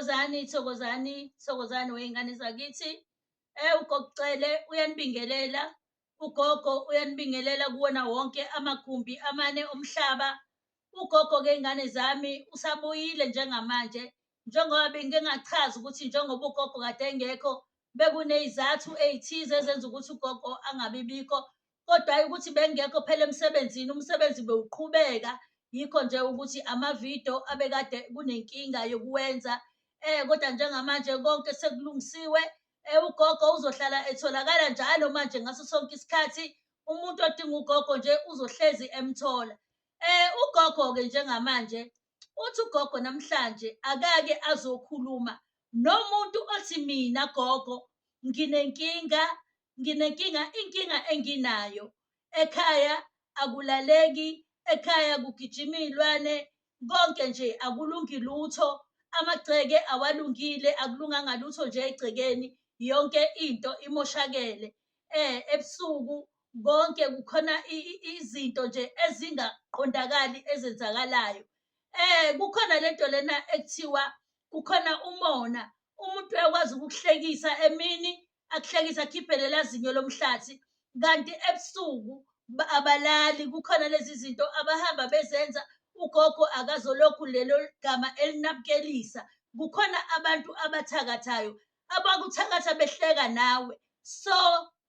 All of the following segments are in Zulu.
Thokozani wey'ngane zakithi. Ugogo Cele uyanibingelela. Ugogo uyanibingelela kuwona wonke amagumbi amane omhlaba. Ugogo-ke iy'ngane zami usabuyile njengamanje, njengoba bengingachazi ukuthi njengoba ugogo kade engekho bekuney'zathu ey'thize ezenza ukuthi ugogo angabibikho. Kodwa hhayi ukuthi bengekho phela emsebenzini, umsebenzi bewuqhubeka. Yikho nje ukuthi amavidiyo abekade kunenkinga yokuwenza. Kodwa njengamanje konke sekulungisiwe. Ugogo uzohlala etholakala njalo manje ngaso sonke isikhathi. Umuntu odinga ugogo nje uzohlezi emthola. Ugogo-ke njengamanje uthi ugogo namhlanje akake azokhuluma nomuntu othi mina gogo nginenkinga, inkinga enginayo. Ekhaya akulaleki, ekhaya kugijima iy'lwane, konke nje akulungi lutho. Amagceke awalungile, akulunganga lutho nje egcekeni, yonke into imoshakele. Ebusuku konke kukhona izinto nje ezingaqondakali ezenzakalayo. Kukhona lento lena ekuthiwa kukhona umona. Umuntu uyakwazi ukukuhlekisa emini, akuhlekise akhiphe lela zinyo lomhlathi, kanti ebusuku abalali. Kukhona lezi zinto abahamba bezenza. Ugogo akazolokhu lelo gama elinamukelisa. Kukhona abantu abathakathayo abakuthakatha behleka nawe. So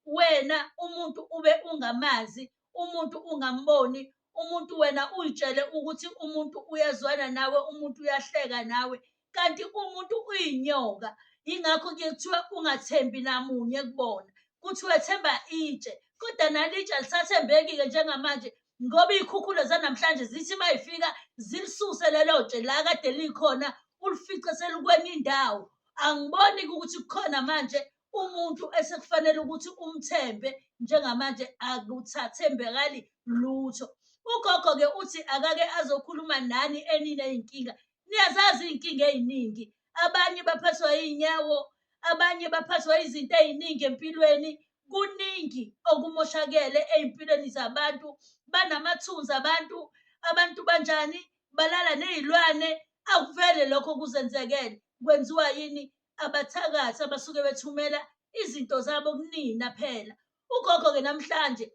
wena umuntu ube ungamazi, umuntu ungamboni, umuntu wena uy'tshele ukuthi umuntu uyazwana nawe, umuntu uyahleka nawe, kanti umuntu uyinyoka. Yingakho-ke kuthiwa ungathembi namunye kubona, kuthiwe themba itshe. Kodwa nalo itshe alisathembeki-ke njengamanje, ngoba iy'khukhula zanamhlanje zithi uma y'fika zilisuse lelo tshe la kade likhona, ulifice selikwenye indawo. Angiboni-ke ukuthi kukhona manje umuntu esekufanele ukuthi umthembe njengamanje, akusathembekali lutho. Ugogo-ke uthi akake azokhuluma nani eniney'nkinga. Niyazazi iy'nkinga ey'ningi, abanye baphathwa iy'nyawo, abanye baphathwa izinto ey'ningi empilweni. Kuningi okumoshakele ey'mpilweni zabantu, banamathunzi abantu banjani, balala ney'lwane. Akuvele lokho kuzenzekele, kwenziwa yini? Abathakathi abasuke bethumela izinto zabo kunina phela. Ugogo-ke namhlanje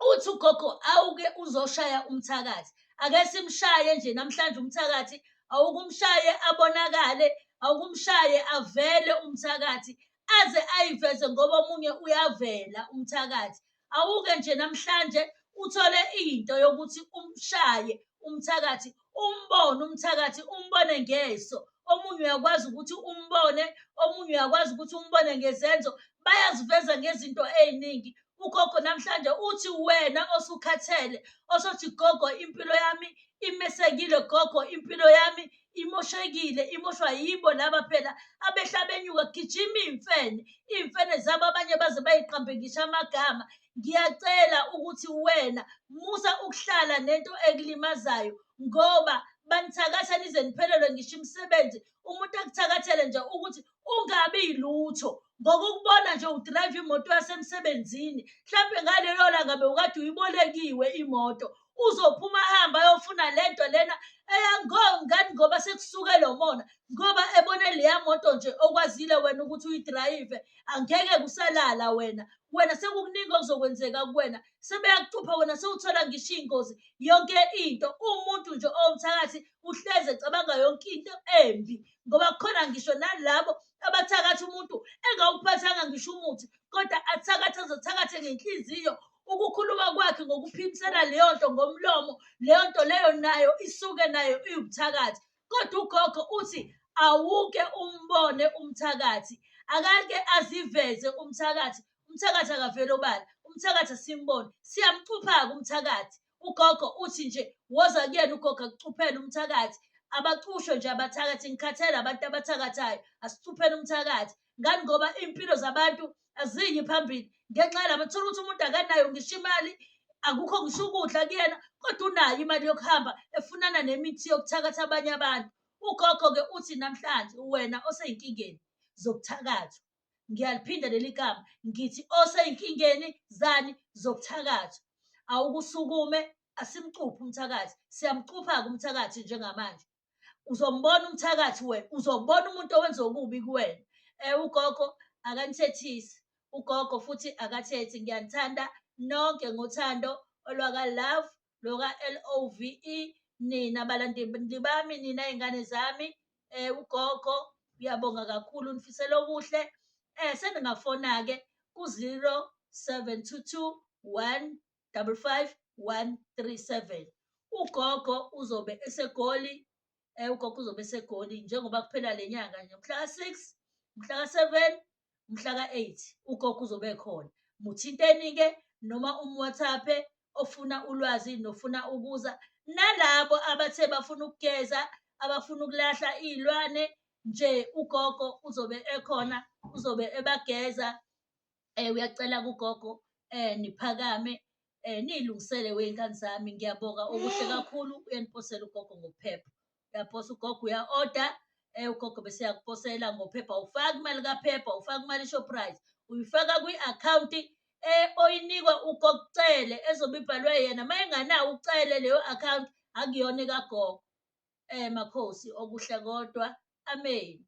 uthi ugogo awuke uzoshaya umthakathi. Ake simshaye nje namhlanje umthakathi, awukumshaye abonakale, awukumshaye avele umthakathi, aze ayiveze ngoba omunye uyavela umthakathi. Awuke nje namhlanje uthole into yokuthi umshaye umthakathi, umbone umthakathi, umbone ngeso. Omunye uyakwazi ukuthi umbone, omunye uyakwazi ukuthi umbone ngezenzo, bayaziveza ngezinto ey'ningi. Ugogo namhlanje uthi wena osukhathele, osothi gogo impilo yami imesekile, gogo impilo yami imoshekile, imoshwa yibo laba phela abehla benyuka kugijima iy'mfene zabo, abanye baze bayiqambe ngisho amagama. Ngiyacela ukuthi wena musa ukuhlala nento ekulimazayo, ngoba banithakatha nize niphelelwe ngisho imisebenzi. Umuntu akuthakathele nje ukuthi ungabi lutho, ngokukubona nje udrayiva imoto yasemsebenzini, mhlampe ngalelo langa bewukade uyibolekiwe imoto, uzophuma ahambe ayofuna lento lena ngani, ngoba sekusuke lo mona, ngoba ebone leya moto nje okwazile wena ukuthi uyidrayive, angeke kusalala wena sekukuningi okuzokwenzeka kuwena, sebeyakucupha wena, sewuthola ngisho iy'ngozi, yonke into. Umuntu nje owumthakathi uhlezi ecabanga yonke into embi, ngoba kukhona ngisho nalabo abathakatha umuntu engawuphathanga ngisho umuthi, kodwa athakathe, azothakathe ngenhliziyo. Ukukhuluma kwakhe ngokuphimisana leyo nto ngomlomo, leyo nto leyo nayo isuke nayo iwubuthakathi. Kodwa ugogo uthi awuke umbone umthakathi, akake aziveze umthakathi. Umthakathi akavele obala, umthakathi asimbone, siyamcupha-ke umthakathi. Ugogo uthi nje woza kuyena ugogo akucuphele umthakathi. Abacushwe nje abathakathi, ngikhathele abantu abathakathayo, asicupheni umthakathi. Ngani? Ngoba iy'mpilo zabantu aziyi phambili ngenxa yalaba. Thola ukuthi umuntu akanayo ngisho imali, akukho ngisho ukudla kuyena, kodwa unayo imali yokuhamba efunana nemithi yokuthakatha abanye abantu. Ugogo-ke uthi namhlanje wena osey'nkingeni zokuthakathwa, ngiyaliphinda leli gama, ngithi osey'nkingeni zani zokuthakathwa, awukusukume, asimcuphe umthakathi. Siyamcupha-ke umthakathi njengamanje. uzombona umthakathi wena, uzobona umuntu owenza okubi kuwena. Ugogo akanithethisi, ugogo futhi akathethi. Ngiyanithanda nonke ngothando olwaka-Love, loka-LOVE, nina balandeli bami, nina iy'ngane zami. Ugogo ngiyabonga kakhulu, unifisela okuhle. Seningafona-ke ku-0722 155 137. Ugogo uzobe eseGoli. Ugogo uzobe eseGoli njengoba kuphela le nyanga nje, mhlaka 6, mhlaka 7, mhlaka 8, ugogo uzobe ekhona. Muthinteni-ke noma WhatsApp-e ofuna ulwazi nofuna ukuza. Nalabo abathe bafuna ukugeza, abafuna ukulahla iy'lwane nje, ugogo uzobe ekhona, uzobe ebageza. Uyacela kugogo niphakame niy'lungisele wey'ngane zami. Ngiyabonga okuhle kakhulu, uyaniphosela ugogo ngokuphepha. Uyaphosa ugogo, uya-oda, ugogo bese eyakuphosela ngophepha. Awufaki imali kaPepha, awufaki imali eShoprite, uyifaka kwi-akhawunti oyinikwa ugokucele ezobe ibhalwe yena. Uma enganawo ucele leyo akhawunti, akuyona ekagogo. Makhosi okuhle kodwa, amen.